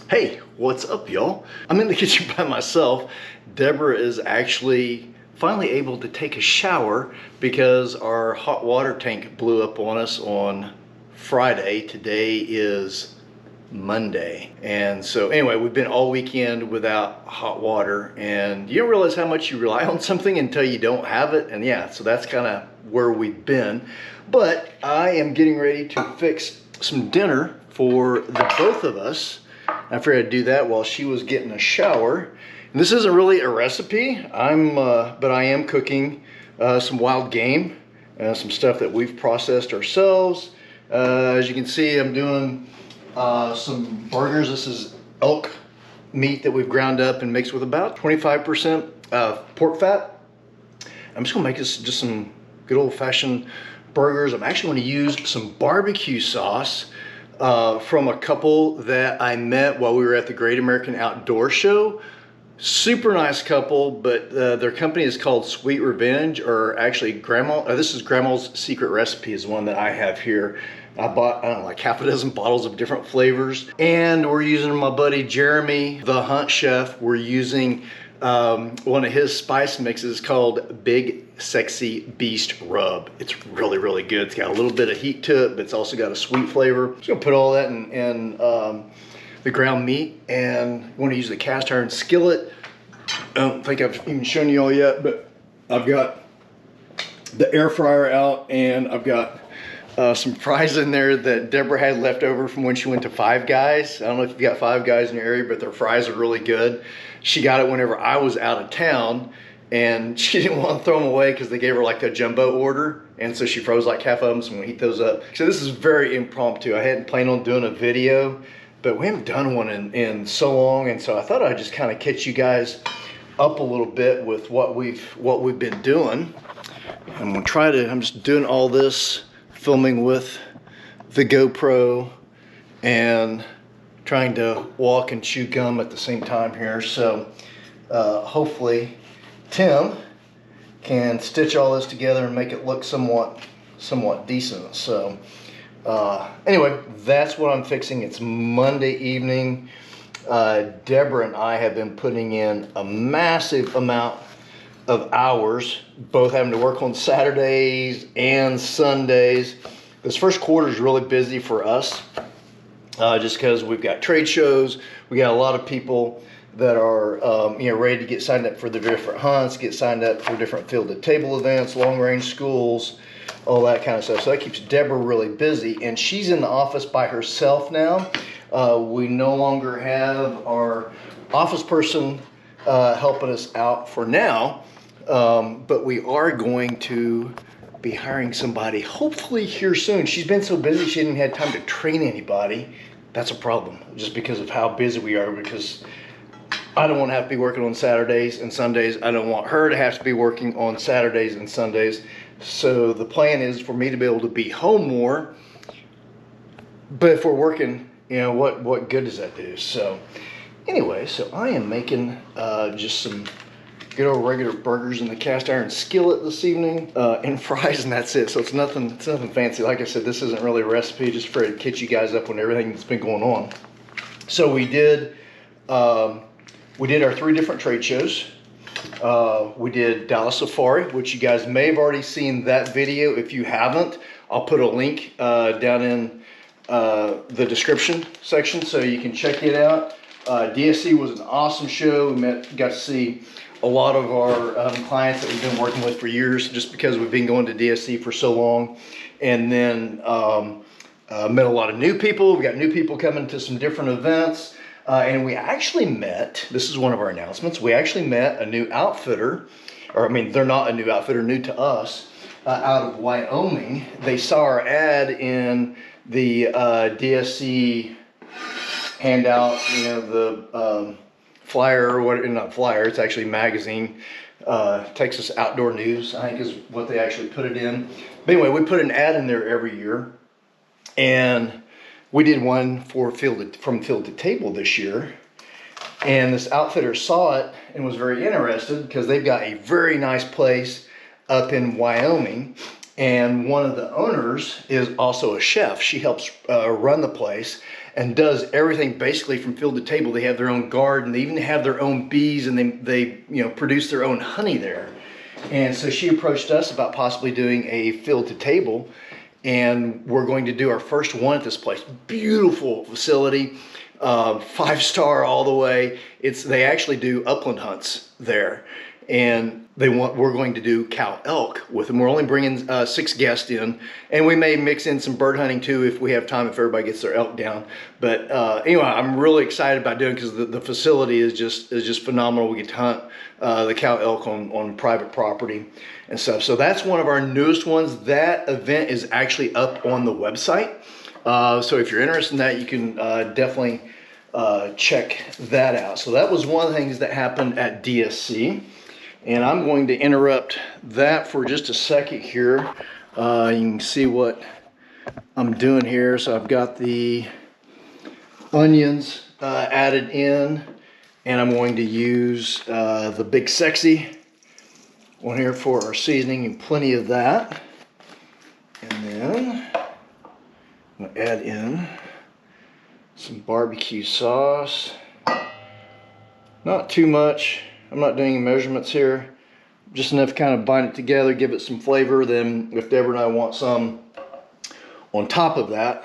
Hey, what's up, y'all? I'm in the kitchen by myself. Deborah is actually finally able to take a shower because our hot water tank blew up on us on Friday. Today is Monday. And so anyway, we've been all weekend without hot water, and you don't realize how much you rely on something until you don't have it. And yeah, so that's kind of where we've been. But I am getting ready to fix some dinner for the both of us. I figured I'd do that while she was getting a shower. And this isn't really a recipe. But I am cooking some wild game, some stuff that we've processed ourselves. As you can see, I'm doing some burgers. This is elk meat that we've ground up and mixed with about 25% pork fat. I'm just gonna make this just some good old-fashioned burgers. I'm actually going to use some barbecue sauce from a couple that I met while we were at the Great American Outdoor Show. Super nice couple, but their company is called Sweet Revenge, or actually this is Grandma's Secret Recipe is one that I have here. I bought, I don't know, like half a dozen bottles of different flavors. And we're using my buddy Jeremy, the Hunt Chef. We're using one of his spice mixes called Big Sexy Beast Rub. It's really, really good. It's got a little bit of heat to it, but it's also got a sweet flavor. I'm just gonna put all that in the ground meat, and I'm gonna use the cast iron skillet. I don't think I've even shown you all yet, but I've got the air fryer out, and I've got some fries in there that Deborah had left over from when she went to Five Guys. I don't know if you've got Five Guys in your area, but their fries are really good. She got it whenever I was out of town, and she didn't want to throw them away because they gave her like a jumbo order, and so she froze like half of them, so I'm gonna heat those up. So this is very impromptu. I hadn't planned on doing a video, but we haven't done one in so long, and so I thought I'd just kind of catch you guys up a little bit with what we've been doing. I'm just doing all this filming with the GoPro and trying to walk and chew gum at the same time here. So hopefully Tim can stitch all this together and make it look somewhat decent. So anyway, that's what I'm fixing. It's Monday evening. Deborah and I have been putting in a massive amount of hours, both having to work on Saturdays and Sundays. This first quarter is really busy for us, just because we've got trade shows. We got a lot of people that are ready to get signed up for the different hunts, get signed up for different field to table events, long range schools, all that kind of stuff. So that keeps Deborah really busy, and she's in the office by herself now. We no longer have our office person helping us out for now, but we are going to be hiring somebody hopefully here soon. She's been so busy she didn't have time to train anybody. That's a problem, just because of how busy we are, because I don't want to have to be working on Saturdays and Sundays. I don't want her to have to be working on Saturdays and Sundays. So the plan is for me to be able to be home more, but if we're working, what good does that do? So anyway, so I am making just some good old regular burgers in the cast iron skillet this evening, and fries, and that's it. So it's nothing fancy. Like I said, this isn't really a recipe, just for to catch you guys up on everything that's been going on. So we did our 3 different trade shows. We did Dallas Safari, which you guys may have already seen that video. If you haven't, I'll put a link down in the description section so you can check it out. DSC was an awesome show. We got to see a lot of our clients that we've been working with for years, just because we've been going to DSC for so long. And then met a lot of new people. We got new people coming to some different events. And we actually met, this is one of our announcements, we actually met a new outfitter, they're not a new outfitter, new to us, out of Wyoming. They saw our ad in the DSC handout, the flyer, or what, not flyer, it's actually magazine, Texas Outdoor News, I think is what they actually put it in. But anyway, we put an ad in there every year, and we did one for from field to table this year, and this outfitter saw it and was very interested because they've got a very nice place up in Wyoming, and one of the owners is also a chef. She helps run the place, and does everything basically from field to table. They have their own garden. They even have their own bees, and they produce their own honey there. And so she approached us about possibly doing a field to table, and we're going to do our first one at this place. Beautiful facility, 5-star all the way. They actually do upland hunts there, and we're going to do cow elk with them. We're only bringing 6 guests in, and we may mix in some bird hunting too if we have time, if everybody gets their elk down. But anyway, I'm really excited about doing it because the facility is just phenomenal. We get to hunt the cow elk on private property and stuff. So that's one of our newest ones. That event is actually up on the website. So if you're interested in that, you can definitely check that out. So that was one of the things that happened at DSC. And I'm going to interrupt that for just a second here. You can see what I'm doing here. So I've got the onions added in, and I'm going to use the Big Sexy one here for our seasoning, and plenty of that. And then I'm going to add in some barbecue sauce. Not too much. I'm not doing any measurements here. Just enough to kind of bind it together, give it some flavor. Then if Deborah and I want some on top of that,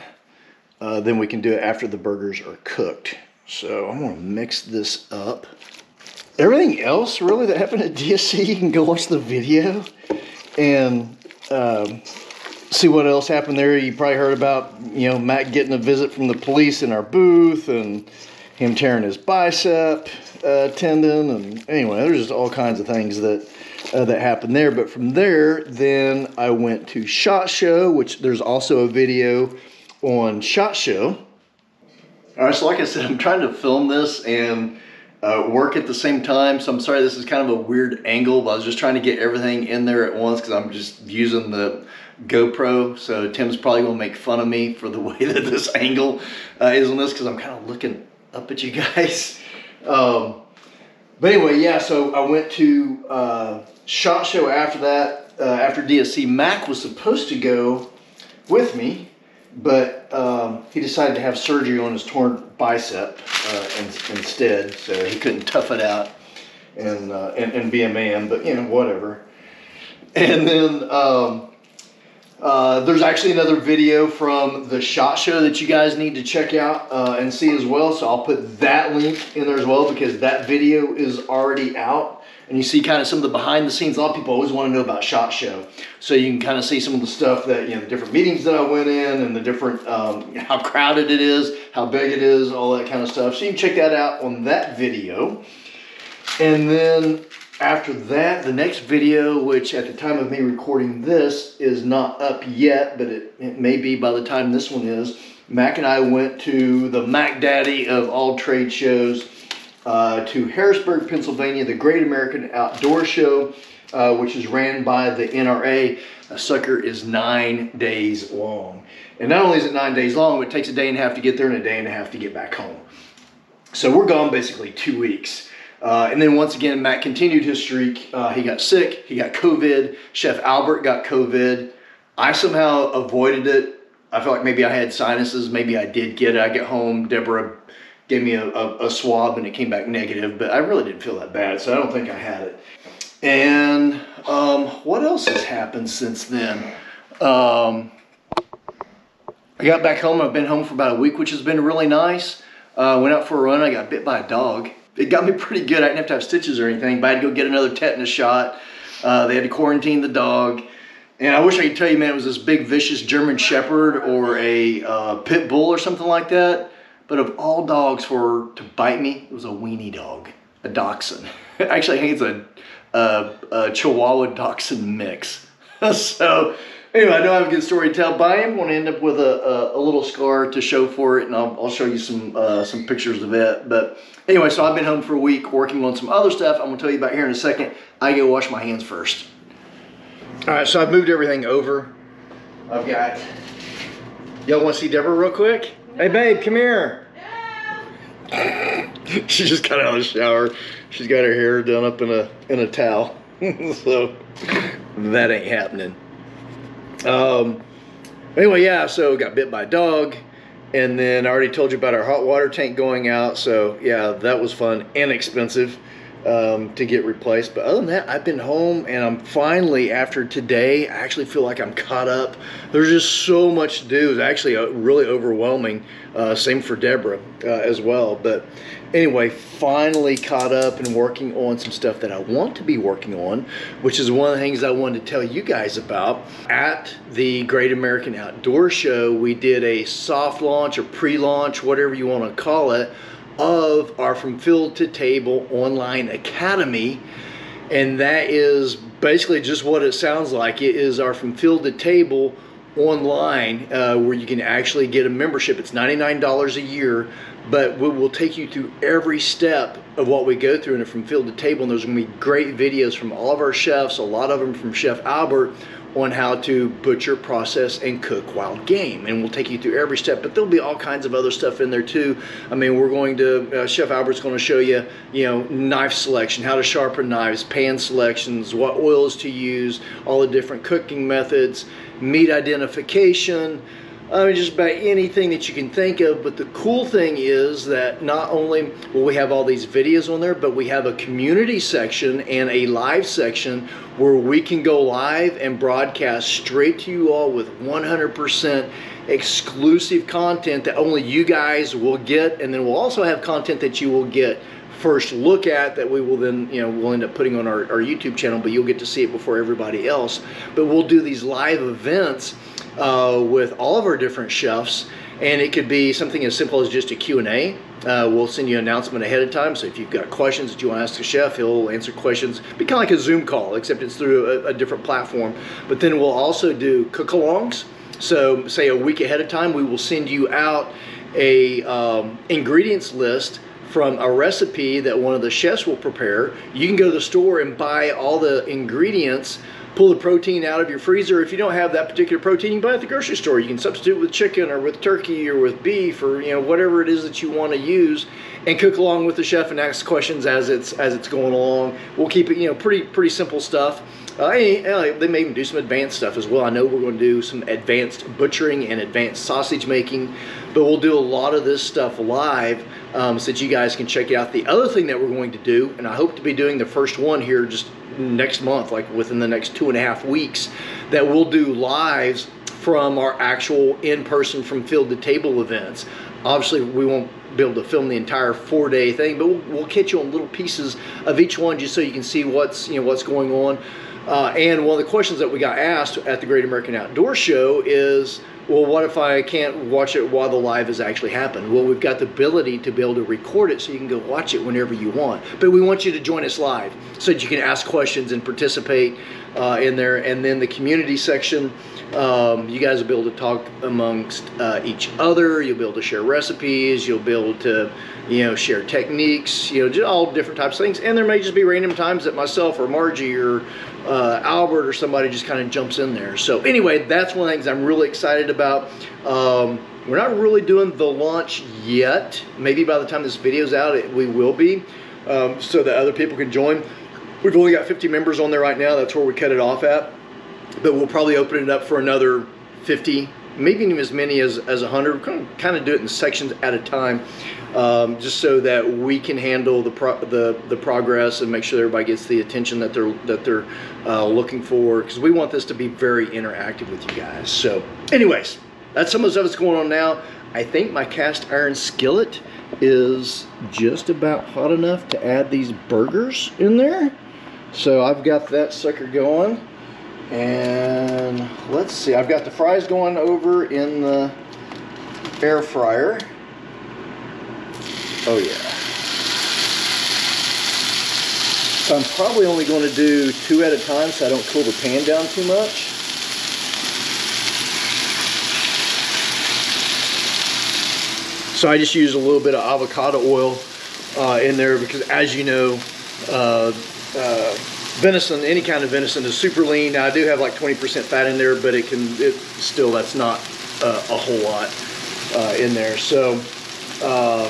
then we can do it after the burgers are cooked. So I'm gonna mix this up. Everything else really that happened at DSC, you can go watch the video and see what else happened there. You probably heard about, Matt getting a visit from the police in our booth, and him tearing his bicep tendon, and anyway, there's just all kinds of things that happened there. But from there, then I went to SHOT Show, which there's also a video on SHOT Show. All right, so like I said, I'm trying to film this and work at the same time, so I'm sorry this is kind of a weird angle, but I was just trying to get everything in there at once because I'm just using the GoPro. So Tim's probably gonna make fun of me for the way that this angle is on this, because I'm kind of looking up at you guys. But anyway, yeah, so I went to SHOT Show after that, after DSC. Mac was supposed to go with me, but he decided to have surgery on his torn bicep instead, so he couldn't tough it out and be a man, but whatever. And then there's actually another video from the SHOT Show that you guys need to check out and see as well. So I'll put that link in there as well, because that video is already out. And you see kind of some of the behind the scenes. A lot of people always want to know about SHOT Show. So you can kind of see some of the stuff that, the different meetings that I went in, and the different, how crowded it is, how big it is, all that kind of stuff. So you can check that out on that video. And then after that, the next video, which at the time of me recording this is not up yet, but it may be by the time this one is, Mac and I went to the Mac Daddy of all trade shows, to Harrisburg, Pennsylvania, the Great American Outdoor Show, which is ran by the NRA. A sucker is 9 days long. And not only is it 9 days long, but it takes a day and a half to get there and a day and a half to get back home. So we're gone basically 2 weeks. And then once again, Matt continued his streak. He got sick, he got COVID. Chef Albert got COVID. I somehow avoided it. I felt like maybe I had sinuses, maybe I did get it. I get home, Deborah gave me a swab and it came back negative, but I really didn't feel that bad, so I don't think I had it. And what else has happened since then? I got back home. I've been home for about a week, which has been really nice. Went out for a run. I got bit by a dog. It got me pretty good. I didn't have to have stitches or anything, but I had to go get another tetanus shot. They had to quarantine the dog. And I wish I could tell you, man, it was this big, vicious German Shepherd or a pit bull or something like that. But of all dogs to bite me, it was a weenie dog, a dachshund. Actually, I think it's a Chihuahua dachshund mix. So anyway, I don't have a good story to tell, but I am going to end up with a little scar to show for it, and I'll show you some pictures of it. But anyway, so I've been home for a week working on some other stuff I'm going to tell you about here in a second. I go wash my hands first. All right, so I've moved everything over. I've got, y'all want to see Deborah real quick? Hey babe, come here. She just got out of the shower. She's got her hair done up in a towel. So that ain't happening. Anyway, yeah, so got bit by a dog. And then I already told you about our hot water tank going out. So yeah, that was fun and expensive to get replaced. But other than that, I've been home, and I'm finally, after today, I actually feel like I'm caught up. There's just so much to do. It's actually really overwhelming. Same for Deborah as well. But anyway, finally caught up and working on some stuff that I want to be working on, which is one of the things I wanted to tell you guys about. At the Great American Outdoor Show, we did a soft launch or pre-launch, whatever you want to call it, of our From Field to Table online academy. And that is basically just what it sounds like. It is our From Field to Table online, where you can actually get a membership. It's $99 a year, but we will take you through every step of what we go through in a From Field to Table. And there's going to be great videos from all of our chefs, a lot of them from Chef Albert, on how to butcher, process, and cook wild game. And we'll take you through every step, but there'll be all kinds of other stuff in there too. I mean, we're going to, Chef Albert's going to show you, knife selection, how to sharpen knives, pan selections, what oils to use, all the different cooking methods, meat identification, just about anything that you can think of. But the cool thing is that not only will we have all these videos on there, but we have a community section and a live section where we can go live and broadcast straight to you all with 100% exclusive content that only you guys will get. And then we'll also have content that you will get first look at that we will then, we'll end up putting on our YouTube channel, but you'll get to see it before everybody else. But we'll do these live events with all of our different chefs, and it could be something as simple as just a Q&A. We'll send you an announcement ahead of time, so if you've got questions that you want to ask the chef, he'll answer questions. It'll be kind of like a Zoom call, except it's through a different platform. But then we'll also do cook-alongs. So say a week ahead of time, we will send you out a ingredients list from a recipe that one of the chefs will prepare. You can go to the store and buy all the ingredients, pull the protein out of your freezer. If you don't have that particular protein, you can buy it at the grocery store. You can substitute with chicken or with turkey or with beef or whatever it is that you want to use, and cook along with the chef and ask questions as it's going along. We'll keep it pretty simple stuff. They may even do some advanced stuff as well. I know we're going to do some advanced butchering and advanced sausage making, but we'll do a lot of this stuff live so that you guys can check it out. The other thing that we're going to do, and I hope to be doing the first one here just next month, like within the next 2.5 weeks, that we'll do lives from our actual in-person From Field to Table events. Obviously, we won't be able to film the entire 4-day thing, but we'll catch you on little pieces of each one just so you can see what's going on. And one of the questions that we got asked at the Great American Outdoor Show is, well, what if I can't watch it while the live has actually happened? Well, we've got the ability to be able to record it so you can go watch it whenever you want. But we want you to join us live so that you can ask questions and participate in there. And then the community section, you guys will be able to talk amongst each other. You'll be able to share recipes. You'll be able to, share techniques, just all different types of things. And there may just be random times that myself or Margie or Albert or somebody just kind of jumps in there. So anyway, that's one of the things I'm really excited about. We're not really doing the launch yet. Maybe by the time this video's out, we will be, so that other people can join. We've only got 50 members on there right now. That's where we cut it off at. But we'll probably open it up for another 50, maybe even as many as 100. We're kind of do it in sections at a time, just so that we can handle the progress and make sure everybody gets the attention that they're looking for, because we want this to be very interactive with you guys. So anyways, that's some of the stuff that's going on now. I think my cast iron skillet is just about hot enough to add these burgers in there. So I've got that sucker going. And let's see, I've got the fries going over in the air fryer. Oh yeah. So I'm probably only going to do 2 at a time so I don't cool the pan down too much. So I just use a little bit of avocado oil in there because, as you know, venison, any kind of venison, is super lean. Now I do have like 20% fat in there, but still, that's not a whole lot in there. So I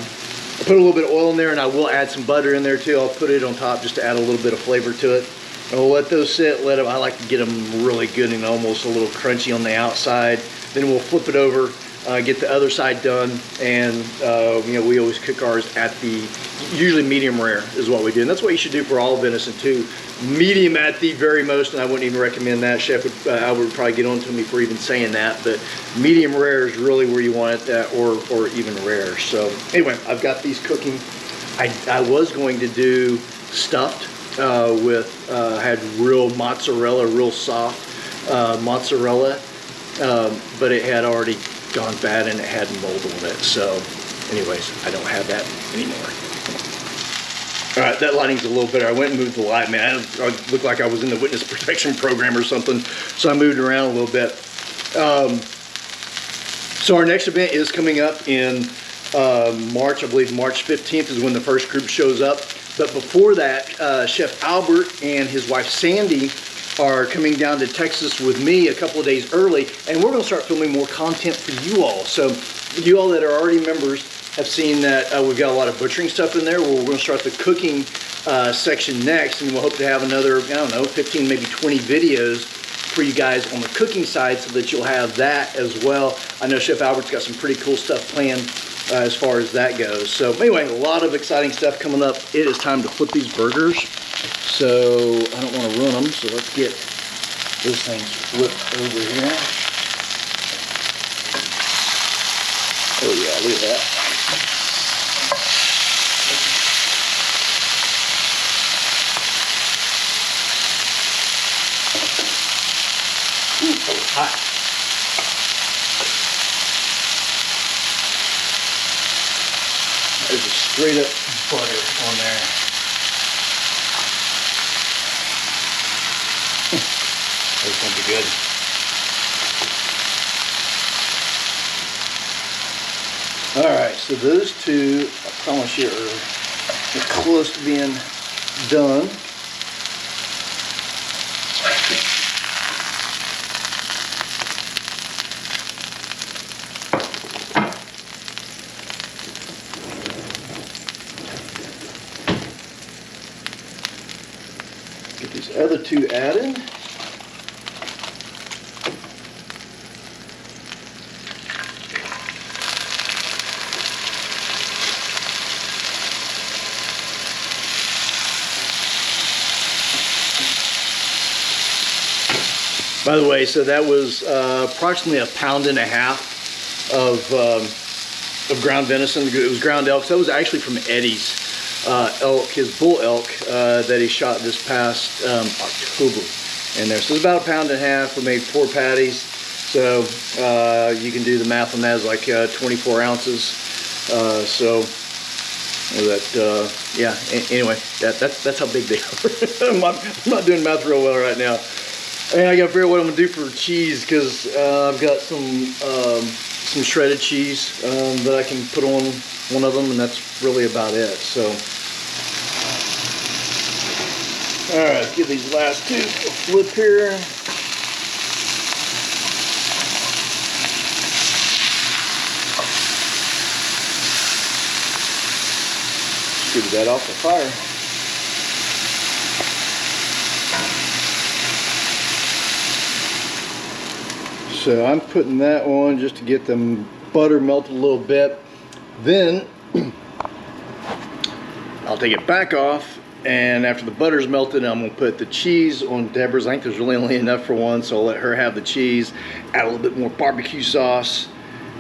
put a little bit of oil in there, and I will add some butter in there too. I'll put it on top just to add a little bit of flavor to it. And we'll let those sit. I like to get them really good and almost a little crunchy on the outside. Then we'll flip it over get the other side done, and you know, we always cook ours at the usually medium rare is what we do, and that's what you should do for all venison too. Medium at the very most, and I wouldn't even recommend that. Chef would, Albert would probably get on to me for even saying that, but medium rare is really where you want it at, or even rare. So anyway, I've got these cooking. I was going to do stuffed with, had real mozzarella, real soft mozzarella, but it had already gone bad and it had mold on it. So anyways, I don't have that anymore. All right, that lighting's a little better. I went and moved the light, man. I looked like I was in the witness protection program or something, so I moved around a little bit. So our next event is coming up in March. I believe March 15th is when the first group shows up. But before that, Chef Albert and his wife Sandy are coming down to Texas with me a couple of days early, and we're going to start filming more content for you all. So you all that are already members have seen that we've got a lot of butchering stuff in there. Well, we're going to start the cooking section next, and we'll hope to have another, I don't know, 15, maybe 20 videos for you guys on the cooking side so that you'll have that as well. I know Chef Albert's got some pretty cool stuff planned as far as that goes. So anyway, a lot of exciting stuff coming up. It is time to flip these burgers. So I don't want to ruin them, so let's get those things flipped over here. Oh yeah, look at that. Ooh, that was hot. There's a straight up butter on there. That's gonna be good. All right, so those two, I promise you, are close to being done. Get these other two added. By the way, so that was approximately 1.5 pounds of ground venison. It was ground elk. So that was actually from Eddie's elk, his bull elk that he shot this past October in there. So it was about 1.5 pounds. We made 4 patties. So you can do the math on that. It's like 24 ounces. So that yeah. Anyway, that's how big they are. I'm not doing math real well right now. And I got to figure out what I'm gonna do for cheese, because I've got some shredded cheese that I can put on one of them, and that's really about it. So, all right, let's give these last two a flip here. Scoop that off the fire. So I'm putting that on just to get the butter melted a little bit. Then I'll take it back off, and after the butter's melted, I'm gonna put the cheese on Deborah's. I think there's really only enough for one, so I'll let her have the cheese, add a little bit more barbecue sauce,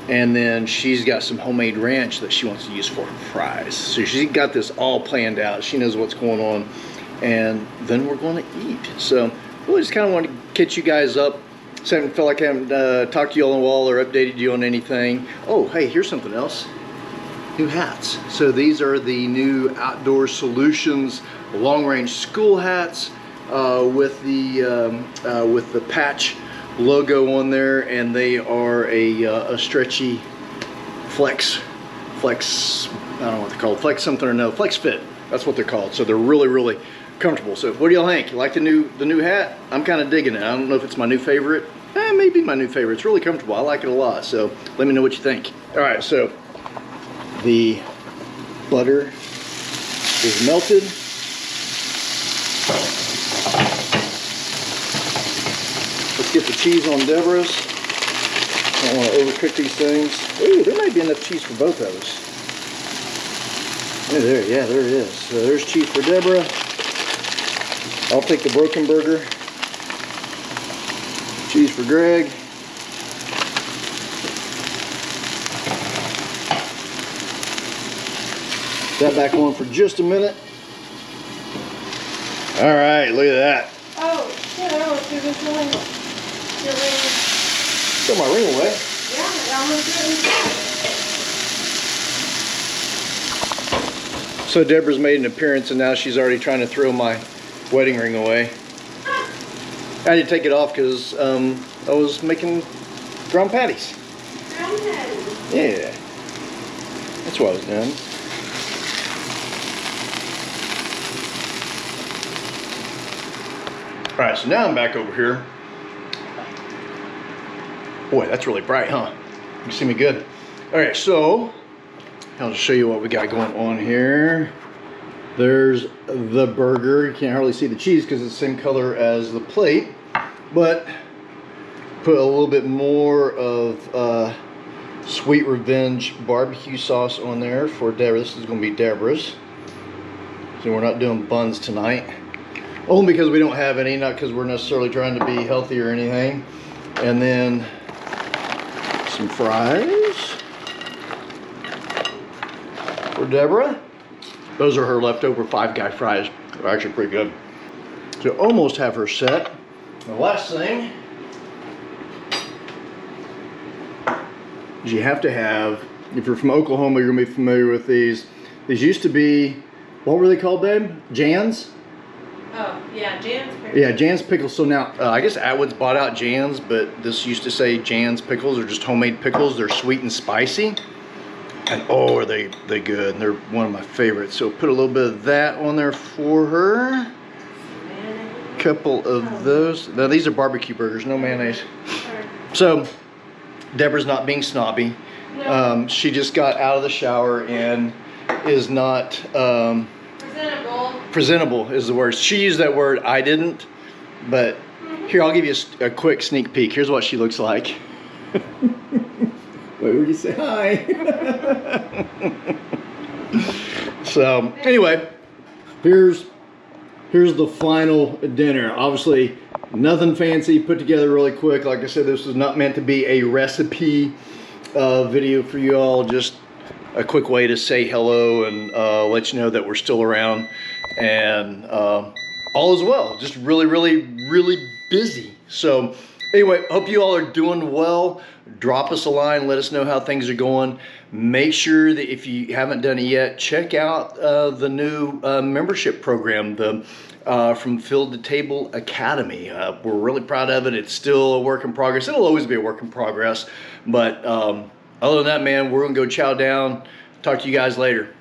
and then she's got some homemade ranch that she wants to use for fries. So she's got this all planned out. She knows what's going on, and then we're gonna eat. So really just kind of want to catch you guys up. So I haven't felt like I haven't talked to you all in a while or updated you on anything. Oh, hey, here's something else. New hats. So these are the new Outdoor Solutions long-range school hats with the patch logo on there, and they are a stretchy flex. I don't know what they're called. Flex something or another. Flex fit. That's what they're called. So they're really comfortable. So what do y'all think? You like the new hat? I'm kind of digging it. I don't know if it's my new favorite. Maybe my new favorite. It's really comfortable. I like it a lot. So let me know what you think. All right, so the butter is melted. Let's get the cheese on Deborah's. Don't want to overcook these things. Ooh, there might be enough cheese for both of us. Yeah, there it is. So there's cheese for Deborah. I'll take the broken burger. Cheese for Greg. That back on for just a minute. All right, look at that. Oh, shit, I almost threw this away. Your ring. Throw my ring away. Yeah, I almost threw it. So Deborah's made an appearance and now she's already trying to throw my wedding ring away. I had to take it off because I was making ground patties. Ground patties? Yeah. That's what I was doing. Alright, so now I'm back over here. Boy, that's really bright, huh? You can see me good. Alright, so I'll just show you what we got going on here. There's the burger. You can't hardly see the cheese because it's the same color as the plate, but put a little bit more of Sweet Revenge barbecue sauce on there for Deborah. This is going to be Deborah's. So we're not doing buns tonight. Only because we don't have any, not because we're necessarily trying to be healthy or anything. And then some fries for Deborah. Those are her leftover Five Guy fries. They're actually pretty good. So almost have her set. The last thing is you have to have, if you're from Oklahoma, you're gonna be familiar with these. These used to be, what were they called, babe? Jan's? Oh, yeah, Jan's pickles. Yeah, Jan's pickles. So now, I guess Atwood's bought out Jan's, but this used to say Jan's pickles. They're just homemade pickles. They're sweet and spicy. And oh, are they good. They're one of my favorites. So put a little bit of that on there for her. Couple of those. Now these are barbecue burgers, no mayonnaise. So Deborah's not being snobby. No. She just got out of the shower and is not... presentable is the word. She used that word, I didn't, but here, I'll give you a quick sneak peek. Here's what she looks like. Wait, would you say hi? So anyway, here's the final dinner. Obviously nothing fancy, put together really quick. Like I said, this was not meant to be a recipe video for you all, just a quick way to say hello and let you know that we're still around and all is well. Just really busy. So anyway, hope you all are doing well. Drop us a line, let us know how things are going. Make sure that if you haven't done it yet, check out the new membership program, the from Field to Table Academy. We're really proud of it. It's still a work in progress. It'll always be a work in progress, but other than that, man, we're gonna go chow down. Talk to you guys later.